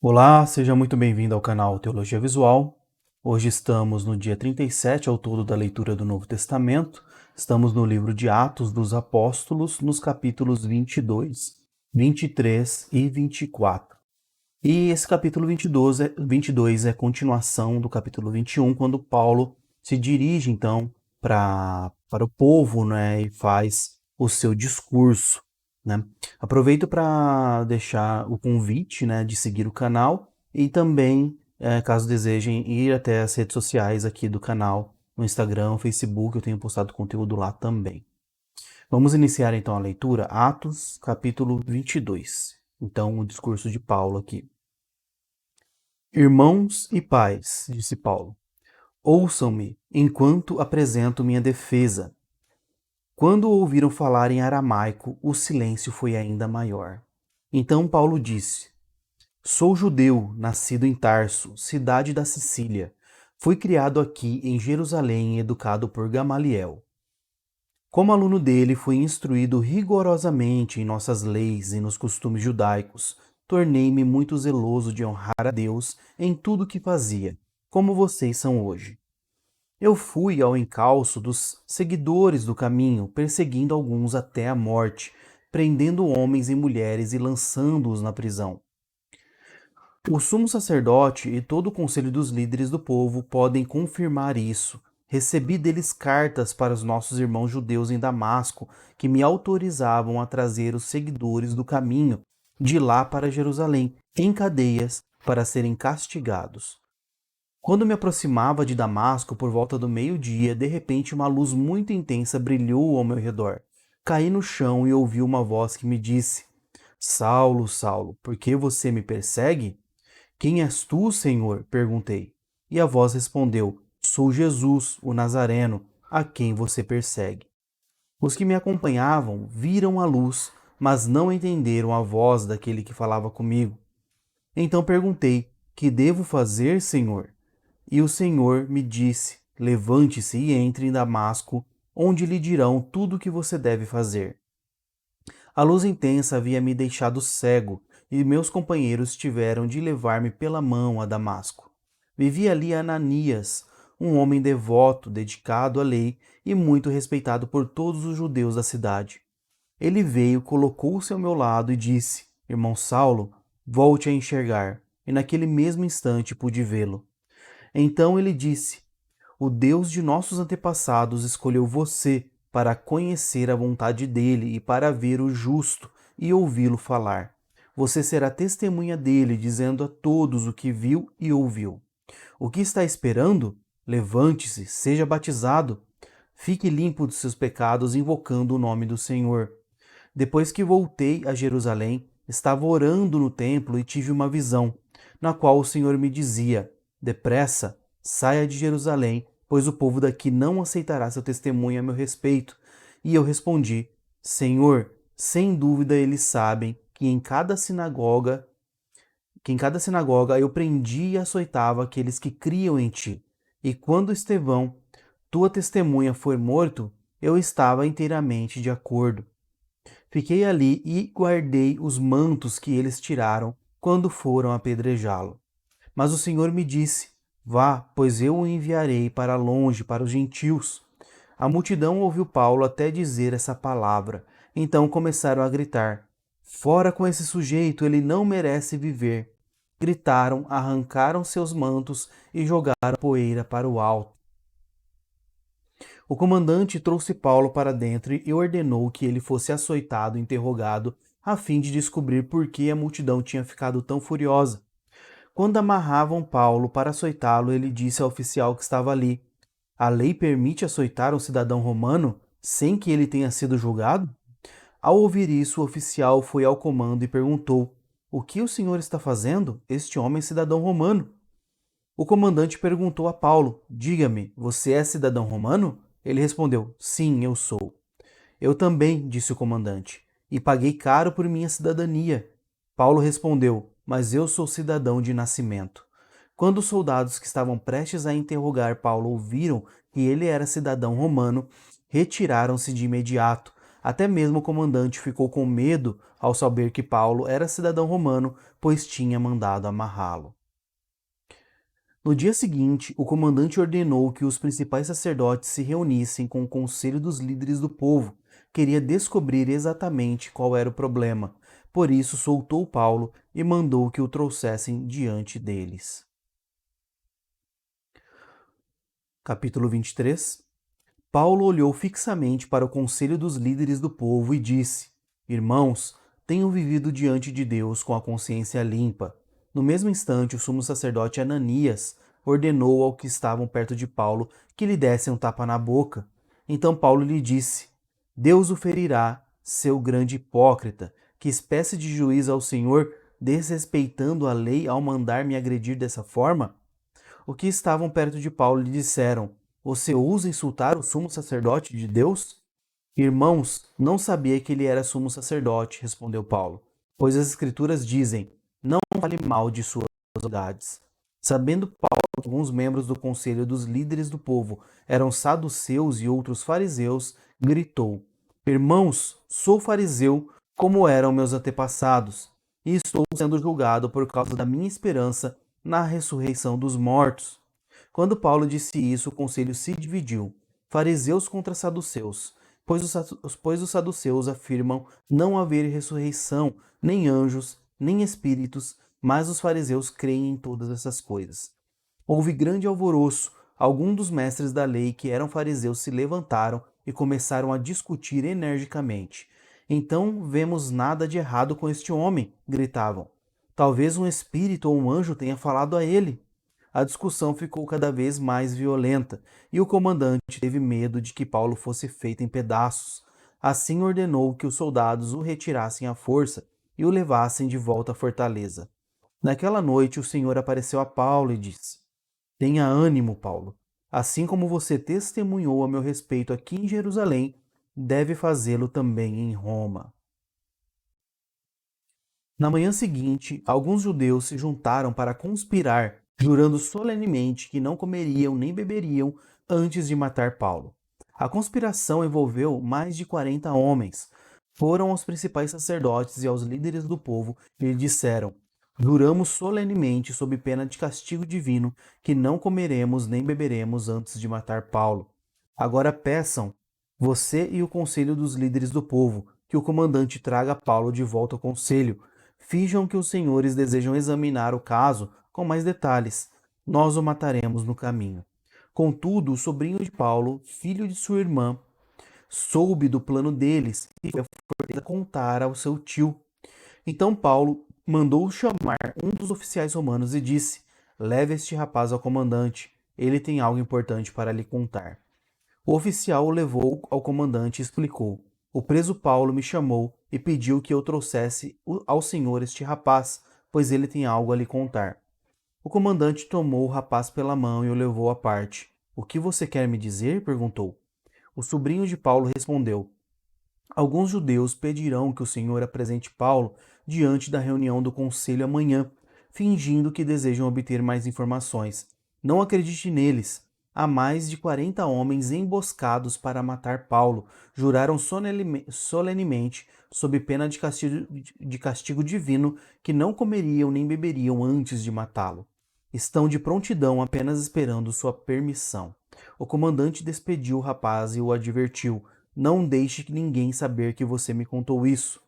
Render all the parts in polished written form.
Olá, seja muito bem-vindo ao canal Teologia Visual. Hoje estamos no dia 37 ao todo da leitura do Novo Testamento. Estamos no livro de Atos dos Apóstolos, nos capítulos 22, 23 e 24. E esse capítulo 22 é continuação do capítulo 21, quando Paulo se dirige, então, para o povo, né, e faz o seu discurso, né. Aproveito para deixar o convite, né, de seguir o canal e também, caso desejem ir até as redes sociais aqui do canal, no Instagram, Facebook, eu tenho postado conteúdo lá também. Vamos iniciar então a leitura, Atos, capítulo 22. Então, o discurso de Paulo aqui. Irmãos e pais, disse Paulo, ouçam-me enquanto apresento minha defesa. Quando ouviram falar em aramaico, o silêncio foi ainda maior. Então Paulo disse: Sou judeu, nascido em Tarso, cidade da Sicília. Fui criado aqui em Jerusalém e educado por Gamaliel. Como aluno dele, fui instruído rigorosamente em nossas leis e nos costumes judaicos. Tornei-me muito zeloso de honrar a Deus em tudo o que fazia, como vocês são hoje. Eu fui ao encalço dos seguidores do caminho, perseguindo alguns até a morte, prendendo homens e mulheres e lançando-os na prisão. O sumo sacerdote e todo o conselho dos líderes do povo podem confirmar isso. Recebi deles cartas para os nossos irmãos judeus em Damasco, que me autorizavam a trazer os seguidores do caminho de lá para Jerusalém, em cadeias, para serem castigados. Quando me aproximava de Damasco por volta do meio-dia, de repente uma luz muito intensa brilhou ao meu redor. Caí no chão e ouvi uma voz que me disse: Saulo, Saulo, por que você me persegue? Quem és tu, Senhor? Perguntei. E a voz respondeu: Sou Jesus, o Nazareno, a quem você persegue. Os que me acompanhavam viram a luz, mas não entenderam a voz daquele que falava comigo. Então perguntei: Que devo fazer, Senhor? E o Senhor me disse: Levante-se e entre em Damasco, onde lhe dirão tudo o que você deve fazer. A luz intensa havia me deixado cego, e meus companheiros tiveram de levar-me pela mão a Damasco. Vivia ali Ananias, um homem devoto, dedicado à lei e muito respeitado por todos os judeus da cidade. Ele veio, colocou-se ao meu lado e disse: Irmão Saulo, volte a enxergar. E naquele mesmo instante pude vê-lo. Então ele disse: O Deus de nossos antepassados escolheu você para conhecer a vontade dele e para ver o justo e ouvi-lo falar. Você será testemunha dele, dizendo a todos o que viu e ouviu. O que está esperando? Levante-se, seja batizado. Fique limpo dos seus pecados, invocando o nome do Senhor. Depois que voltei a Jerusalém, estava orando no templo e tive uma visão, na qual o Senhor me dizia: Depressa, saia de Jerusalém, pois o povo daqui não aceitará seu testemunho a meu respeito. E eu respondi: Senhor, sem dúvida eles sabem que em cada sinagoga eu prendia e açoitava aqueles que criam em ti. E quando Estevão, tua testemunha, foi morto, eu estava inteiramente de acordo. Fiquei ali e guardei os mantos que eles tiraram quando foram apedrejá-lo. Mas o Senhor me disse: Vá, pois eu o enviarei para longe, para os gentios. A multidão ouviu Paulo até dizer essa palavra. Então começaram a gritar: Fora com esse sujeito, ele não merece viver. Gritaram, arrancaram seus mantos e jogaram poeira para o alto. O comandante trouxe Paulo para dentro e ordenou que ele fosse açoitado e interrogado, a fim de descobrir por que a multidão tinha ficado tão furiosa. Quando amarravam Paulo para açoitá-lo, ele disse ao oficial que estava ali: A lei permite açoitar um cidadão romano sem que ele tenha sido julgado? Ao ouvir isso, o oficial foi ao comando e perguntou: O que o senhor está fazendo? Este homem é cidadão romano. O comandante perguntou a Paulo: Diga-me, você é cidadão romano? Ele respondeu: Sim, eu sou. Eu também, disse o comandante, e paguei caro por minha cidadania. Paulo respondeu: Mas eu sou cidadão de nascimento. Quando os soldados que estavam prestes a interrogar Paulo ouviram que ele era cidadão romano, retiraram-se de imediato, Até mesmo o comandante ficou com medo ao saber que Paulo era cidadão romano, pois tinha mandado amarrá-lo. No dia seguinte, o comandante ordenou que os principais sacerdotes se reunissem com o conselho dos líderes do povo. Queria descobrir exatamente qual era o problema. Por isso, soltou Paulo e mandou que o trouxessem diante deles. Capítulo 23. Paulo olhou fixamente para o conselho dos líderes do povo e disse: Irmãos, tenho vivido diante de Deus com a consciência limpa. No mesmo instante, o sumo sacerdote Ananias ordenou ao que estavam perto de Paulo que lhe dessem um tapa na boca. Então Paulo lhe disse: Deus o ferirá, seu grande hipócrita. Que espécie de juiz ao Senhor, desrespeitando a lei ao mandar-me agredir dessa forma? O que estavam perto de Paulo lhe disseram: Você ousa insultar o sumo sacerdote de Deus? Irmãos, não sabia que ele era sumo sacerdote, respondeu Paulo, pois as Escrituras dizem: Não fale mal de suas autoridades. Sabendo Paulo que alguns membros do conselho dos líderes do povo eram saduceus e outros fariseus, gritou: Irmãos, sou fariseu, como eram meus antepassados, e estou sendo julgado por causa da minha esperança na ressurreição dos mortos. Quando Paulo disse isso, o conselho se dividiu, fariseus contra saduceus, pois os saduceus afirmam não haver ressurreição, nem anjos, nem espíritos, mas os fariseus creem em todas essas coisas. Houve grande alvoroço. Alguns dos mestres da lei, que eram fariseus, se levantaram e começaram a discutir energicamente. Então vemos nada de errado com este homem, gritavam. Talvez um espírito ou um anjo tenha falado a ele. A discussão ficou cada vez mais violenta e o comandante teve medo de que Paulo fosse feito em pedaços. Assim ordenou que os soldados o retirassem à força e o levassem de volta à fortaleza. Naquela noite o Senhor apareceu a Paulo e disse: Tenha ânimo, Paulo. Assim como você testemunhou a meu respeito aqui em Jerusalém, deve fazê-lo também em Roma. Na manhã seguinte, alguns judeus se juntaram para conspirar, jurando solenemente que não comeriam nem beberiam antes de matar Paulo. A conspiração envolveu mais de 40 homens. Foram aos principais sacerdotes e aos líderes do povo e lhe disseram: Juramos solenemente, sob pena de castigo divino, que não comeremos nem beberemos antes de matar Paulo. Agora peçam, você e o conselho dos líderes do povo, que o comandante traga Paulo de volta ao conselho. Finjam que os senhores desejam examinar o caso com mais detalhes. Nós o mataremos no caminho. Contudo, o sobrinho de Paulo, filho de sua irmã, soube do plano deles e foi a contar ao seu tio. Então Paulo mandou chamar um dos oficiais romanos e disse: Leve este rapaz ao comandante. Ele tem algo importante para lhe contar. O oficial o levou ao comandante e explicou: O preso Paulo me chamou e pediu que eu trouxesse ao senhor este rapaz, pois ele tem algo a lhe contar. O comandante tomou o rapaz pela mão e o levou à parte. O que você quer me dizer? Perguntou. O sobrinho de Paulo respondeu: Alguns judeus pedirão que o senhor apresente Paulo diante da reunião do conselho amanhã, fingindo que desejam obter mais informações. Não acredite neles. Há mais de 40 homens emboscados para matar Paulo. Juraram solenemente, sob pena de castigo divino, que não comeriam nem beberiam antes de matá-lo. Estão de prontidão, apenas esperando sua permissão. O comandante despediu o rapaz e o advertiu: Não deixe que ninguém saber que você me contou isso.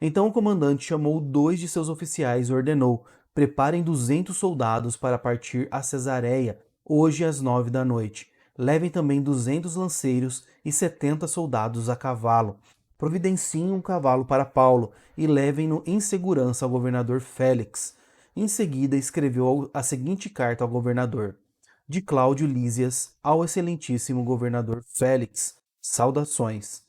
Então o comandante chamou 2 de seus oficiais e ordenou: Preparem 200 soldados para partir a Cesareia, hoje às 9 da noite. Levem também 200 lanceiros e 70 soldados a cavalo. Providenciem um cavalo para Paulo e levem-no em segurança ao governador Félix. Em seguida, escreveu a seguinte carta ao governador: De Cláudio Lísias ao excelentíssimo governador Félix. Saudações.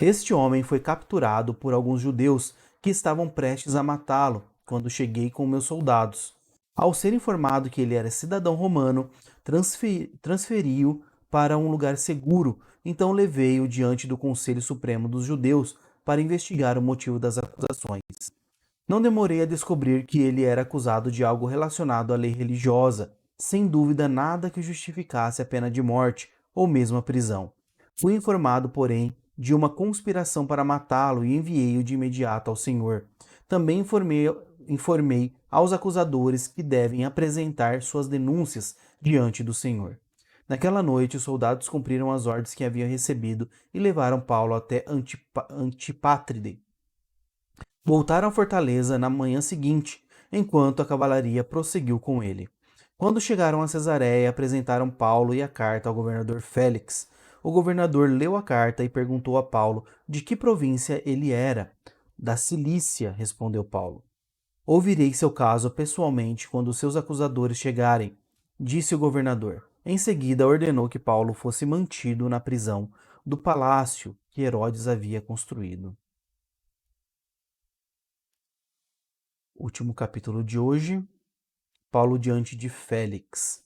Este homem foi capturado por alguns judeus que estavam prestes a matá-lo quando cheguei com meus soldados. Ao ser informado que ele era cidadão romano, transferi-o para um lugar seguro, então levei-o diante do Conselho Supremo dos Judeus para investigar o motivo das acusações. Não demorei a descobrir que ele era acusado de algo relacionado à lei religiosa, sem dúvida nada que justificasse a pena de morte ou mesmo a prisão. Fui informado, porém, de uma conspiração para matá-lo e enviei-o de imediato ao Senhor. Também informei aos acusadores que devem apresentar suas denúncias diante do Senhor. Naquela noite, os soldados cumpriram as ordens que haviam recebido e levaram Paulo até Antipátride. Voltaram à fortaleza na manhã seguinte, enquanto a cavalaria prosseguiu com ele. Quando chegaram a Cesareia, apresentaram Paulo e a carta ao governador Félix. O governador leu a carta e perguntou a Paulo de que província ele era. Da Cilícia, respondeu Paulo. Ouvirei seu caso pessoalmente quando seus acusadores chegarem, disse o governador. Em seguida, ordenou que Paulo fosse mantido na prisão do palácio que Herodes havia construído. Último capítulo de hoje, Paulo diante de Félix.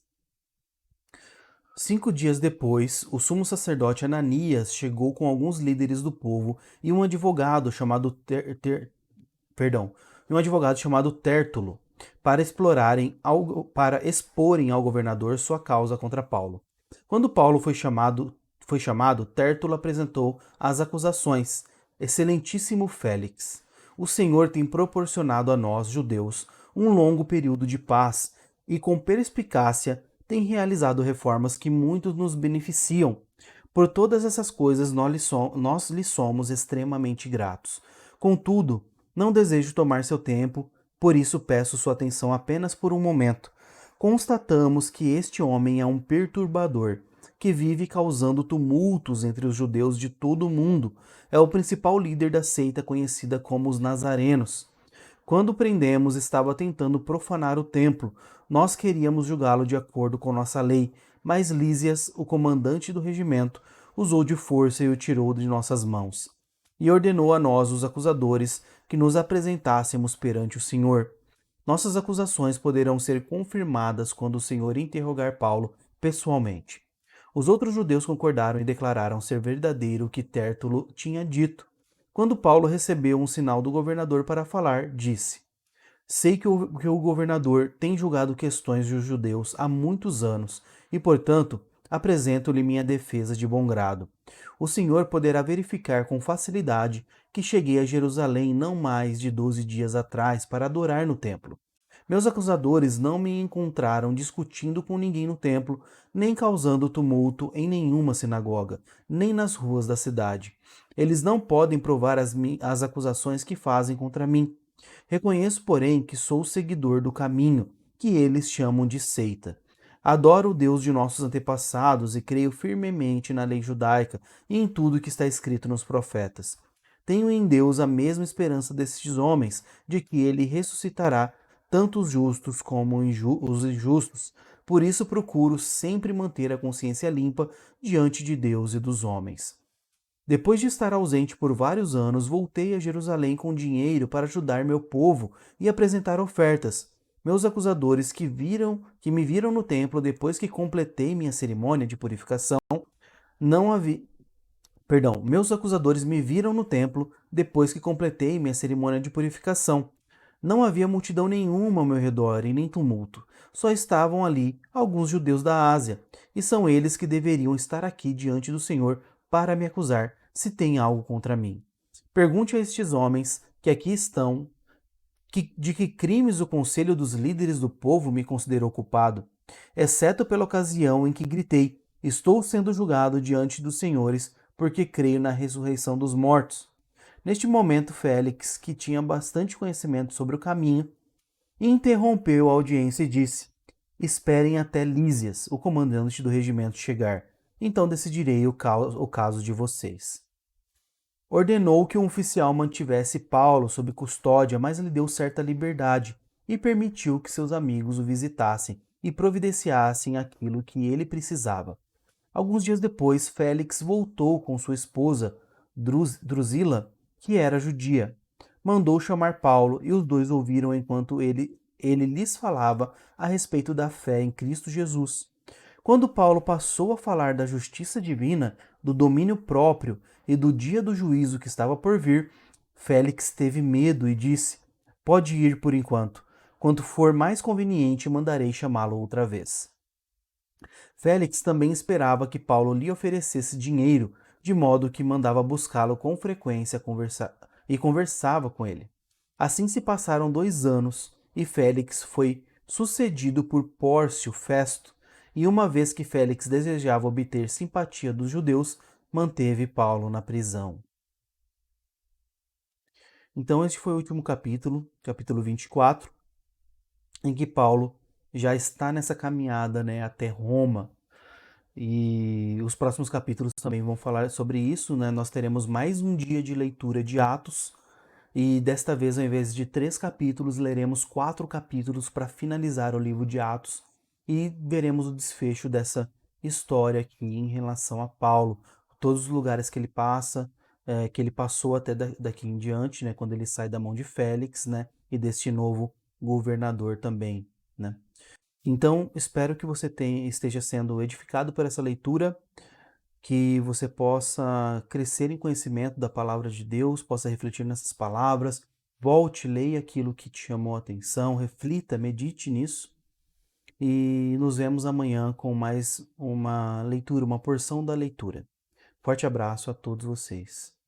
5 dias depois, o sumo sacerdote Ananias chegou com alguns líderes do povo e um advogado chamado Tértulo para exporem ao governador sua causa contra Paulo. Quando Paulo foi chamado, Tértulo apresentou as acusações. Excelentíssimo Félix, o Senhor tem proporcionado a nós, judeus, um longo período de paz e, com perspicácia, tem realizado reformas que muitos nos beneficiam. Por todas essas coisas, nós lhe somos extremamente gratos. Contudo, não desejo tomar seu tempo, por isso peço sua atenção apenas por um momento. Constatamos que este homem é um perturbador, que vive causando tumultos entre os judeus de todo o mundo. É o principal líder da seita conhecida como os Nazarenos. Quando o prendemos, estava tentando profanar o templo. Nós queríamos julgá-lo de acordo com nossa lei, mas Lísias, o comandante do regimento, usou de força e o tirou de nossas mãos. E ordenou a nós, os acusadores, que nos apresentássemos perante o Senhor. Nossas acusações poderão ser confirmadas quando o Senhor interrogar Paulo pessoalmente. Os outros judeus concordaram e declararam ser verdadeiro o que Tértulo tinha dito. Quando Paulo recebeu um sinal do governador para falar, disse: Sei que o governador tem julgado questões dos judeus há muitos anos e, portanto, apresento-lhe minha defesa de bom grado. O Senhor poderá verificar com facilidade que cheguei a Jerusalém não mais de 12 dias atrás para adorar no templo. Meus acusadores não me encontraram discutindo com ninguém no templo, nem causando tumulto em nenhuma sinagoga, nem nas ruas da cidade. Eles não podem provar as acusações que fazem contra mim. Reconheço, porém, que sou seguidor do caminho, que eles chamam de seita. Adoro o Deus de nossos antepassados e creio firmemente na lei judaica e em tudo que está escrito nos profetas. Tenho em Deus a mesma esperança destes homens, de que ele ressuscitará tanto os justos como os injustos. Por isso procuro sempre manter a consciência limpa diante de Deus e dos homens. Depois de estar ausente por vários anos, voltei a Jerusalém com dinheiro para ajudar meu povo e apresentar ofertas. Meus acusadores que me viram no templo depois que completei minha cerimônia de purificação, não havia meus acusadores me viram no templo depois que completei minha cerimônia de purificação. Não havia multidão nenhuma ao meu redor e nem tumulto. Só estavam ali alguns judeus da Ásia, e são eles que deveriam estar aqui diante do Senhor para me acusar, se tem algo contra mim. Pergunte a estes homens que aqui estão de que crimes o conselho dos líderes do povo me considerou culpado, exceto pela ocasião em que gritei: Estou sendo julgado diante dos senhores porque creio na ressurreição dos mortos. Neste momento, Félix, que tinha bastante conhecimento sobre o caminho, interrompeu a audiência e disse: Esperem até Lísias, o comandante do regimento, chegar. Então decidirei o caso de vocês. Ordenou que um oficial mantivesse Paulo sob custódia, mas lhe deu certa liberdade e permitiu que seus amigos o visitassem e providenciassem aquilo que ele precisava. Alguns dias depois, Félix voltou com sua esposa, Drusila, que era judia. Mandou chamar Paulo e os dois ouviram enquanto ele lhes falava a respeito da fé em Cristo Jesus. Quando Paulo passou a falar da justiça divina, do domínio próprio e do dia do juízo que estava por vir, Félix teve medo e disse: Pode ir por enquanto. Quando for mais conveniente, mandarei chamá-lo outra vez. Félix também esperava que Paulo lhe oferecesse dinheiro, de modo que mandava buscá-lo com frequência e conversava com ele. Assim se passaram 2 anos e Félix foi sucedido por Pórcio Festo, e uma vez que Félix desejava obter simpatia dos judeus, manteve Paulo na prisão. Então, este foi o último capítulo, capítulo 24, em que Paulo já está nessa caminhada, né, até Roma. E os próximos capítulos também vão falar sobre isso, né? Nós teremos mais um dia de leitura de Atos, e desta vez, ao invés de 3 capítulos, leremos 4 capítulos para finalizar o livro de Atos e veremos o desfecho dessa história aqui em relação a Paulo, todos os lugares que ele passa, que ele passou até daqui em diante, né, quando ele sai da mão de Félix, né, e deste novo governador também, né. Então, espero que você esteja sendo edificado por essa leitura, que você possa crescer em conhecimento da palavra de Deus, possa refletir nessas palavras, volte, leia aquilo que te chamou a atenção, reflita, medite nisso e nos vemos amanhã com mais uma leitura, uma porção da leitura. Forte abraço a todos vocês.